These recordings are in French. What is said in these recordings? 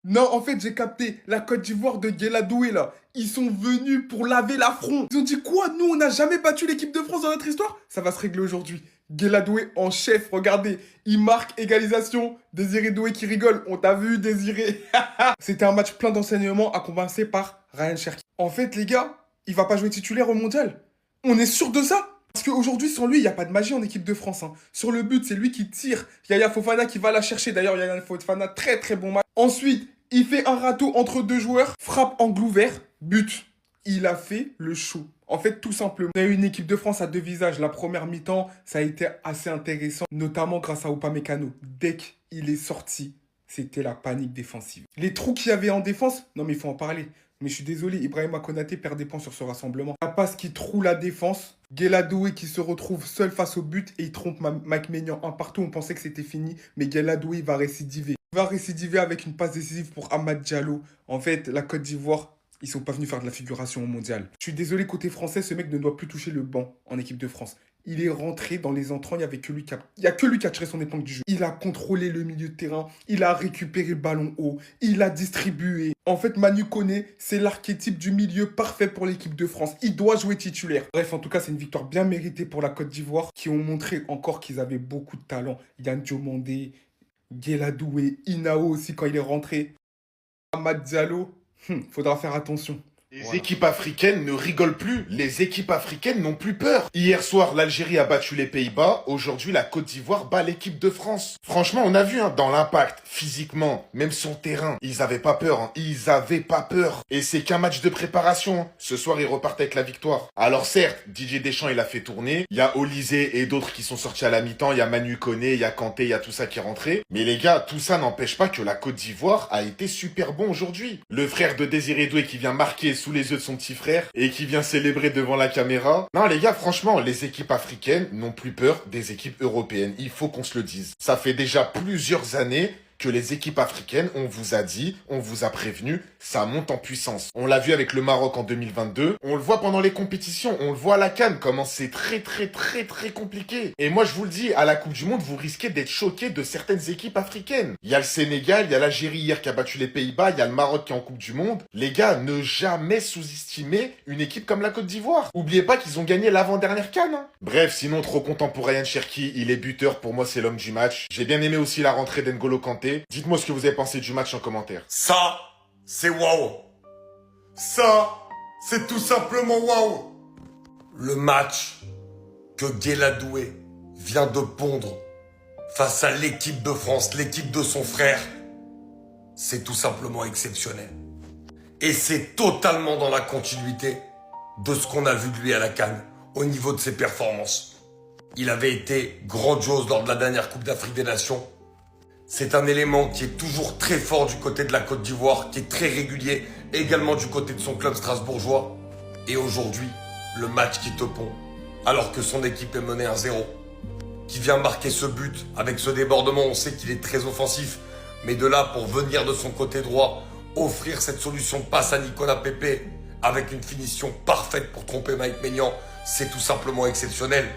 Non, en fait, j'ai capté. La Côte d'Ivoire de Guéladoué, là. Ils sont venus pour laver l'affront. Ils ont dit quoi? Nous, on n'a jamais battu l'équipe de France dans notre histoire? Ça va se régler aujourd'hui. Guéladoué en chef, regardez. Il marque égalisation. Désiré Doué qui rigole. On t'a vu, Désiré. C'était un match plein d'enseignements à commencer par Ryan Cherki. En fait, les gars, il va pas jouer titulaire au mondial. On est sûr de ça? Parce qu'aujourd'hui, sans lui, il n'y a pas de magie en équipe de France, hein. Sur le but, c'est lui qui tire. Yaya Fofana qui va la chercher. D'ailleurs, Yaya Fofana, très très bon match. Ensuite, il fait un râteau entre deux joueurs. Frappe angle ouvert. But. Il a fait le show. En fait, tout simplement. On a eu une équipe de France à deux visages. La première mi-temps, ça a été assez intéressant. Notamment grâce à Upamecano. Dès qu'il est sorti, c'était la panique défensive. Les trous qu'il y avait en défense, non mais il faut en parler. Mais je suis désolé, Ibrahima Konaté perd des points sur ce rassemblement. La passe qui troue la défense. Guéladoué qui se retrouve seul face au but et il trompe Mike Maignan un partout. On pensait que c'était fini, mais Guéladoué va récidiver. Il va récidiver avec une passe décisive pour Amad Diallo. En fait, la Côte d'Ivoire, ils sont pas venus faire de la figuration au mondial. Je suis désolé, côté français, ce mec ne doit plus toucher le banc en équipe de France. Il est rentré dans les entrants, il n'y avait que lui qui a... Il y a que lui qui a tiré son épingle du jeu. Il a contrôlé le milieu de terrain, il a récupéré le ballon haut, il a distribué. En fait, Manu Koné, c'est l'archétype du milieu parfait pour l'équipe de France. Il doit jouer titulaire. Bref, en tout cas, c'est une victoire bien méritée pour la Côte d'Ivoire, qui ont montré encore qu'ils avaient beaucoup de talent. Yann Diomandé, Guéladoué, Inao aussi quand il est rentré. Amad Diallo, faudra faire attention. Les Voilà. équipes africaines ne rigolent plus. Les équipes africaines n'ont plus peur. Hier soir, l'Algérie a battu les Pays-Bas. Aujourd'hui, la Côte d'Ivoire bat l'équipe de France. Franchement, on a vu dans l'impact, physiquement, même sur le terrain, ils avaient pas peur. Ils avaient pas peur. Et c'est qu'un match de préparation. Ce soir, ils repartent avec la victoire. Alors certes, Didier Deschamps, il a fait tourner. Il y a Olysée et d'autres qui sont sortis à la mi-temps. Il y a Manu Koné, il y a Kanté, il y a tout ça qui est rentré. Mais les gars, tout ça n'empêche pas que la Côte d'Ivoire a été super bon aujourd'hui. Le frère de Désiré Doué qui vient marquer sous les yeux de son petit frère et qui vient célébrer devant la caméra. Non les gars, franchement, les équipes africaines n'ont plus peur des équipes européennes. Il faut qu'on se le dise. Ça fait déjà plusieurs années que les équipes africaines, on vous a dit, on vous a prévenu, ça monte en puissance. On l'a vu avec le Maroc en 2022, on le voit pendant les compétitions, on le voit à la CAN, comment c'est très compliqué. Et moi je vous le dis, à la Coupe du Monde, vous risquez d'être choqués de certaines équipes africaines. Il y a le Sénégal, il y a l'Algérie hier qui a battu les Pays-Bas, il y a le Maroc qui est en Coupe du Monde. Les gars, ne jamais sous-estimer une équipe comme la Côte d'Ivoire. Oubliez pas qu'ils ont gagné l'avant-dernière CAN. Hein. Bref, sinon trop content pour Ryan Cherki, il est buteur, pour moi c'est l'homme du match. J'ai bien aimé aussi la rentrée d'N'Golo Kanté. Dites-moi ce que vous avez pensé du match en commentaire. Ça, c'est waouh. Ça, c'est tout simplement waouh. Le match que Guéladoué vient de pondre face à l'équipe de France, l'équipe de son frère, c'est tout simplement exceptionnel. Et c'est totalement dans la continuité de ce qu'on a vu de lui à la CAN, au niveau de ses performances. Il avait été grandiose lors de la dernière Coupe d'Afrique des Nations. C'est un élément qui est toujours très fort du côté de la Côte d'Ivoire, qui est très régulier, également du côté de son club strasbourgeois. Et aujourd'hui, le match qui te pond, alors que son équipe est menée 1-0, qui vient marquer ce but avec ce débordement, on sait qu'il est très offensif, mais de là pour venir de son côté droit, offrir cette solution de passe à Nicolas Pepe avec une finition parfaite pour tromper Mike Maignan, c'est tout simplement exceptionnel.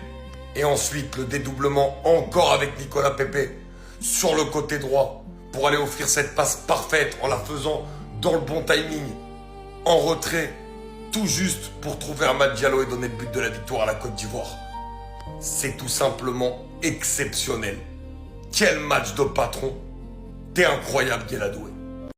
Et ensuite, le dédoublement encore avec Nicolas Pepe sur le côté droit pour aller offrir cette passe parfaite en la faisant dans le bon timing, en retrait, tout juste pour trouver Amad Diallo et donner le but de la victoire à la Côte d'Ivoire. C'est tout simplement exceptionnel. Quel match de patron. T'es incroyable, Guéladoué.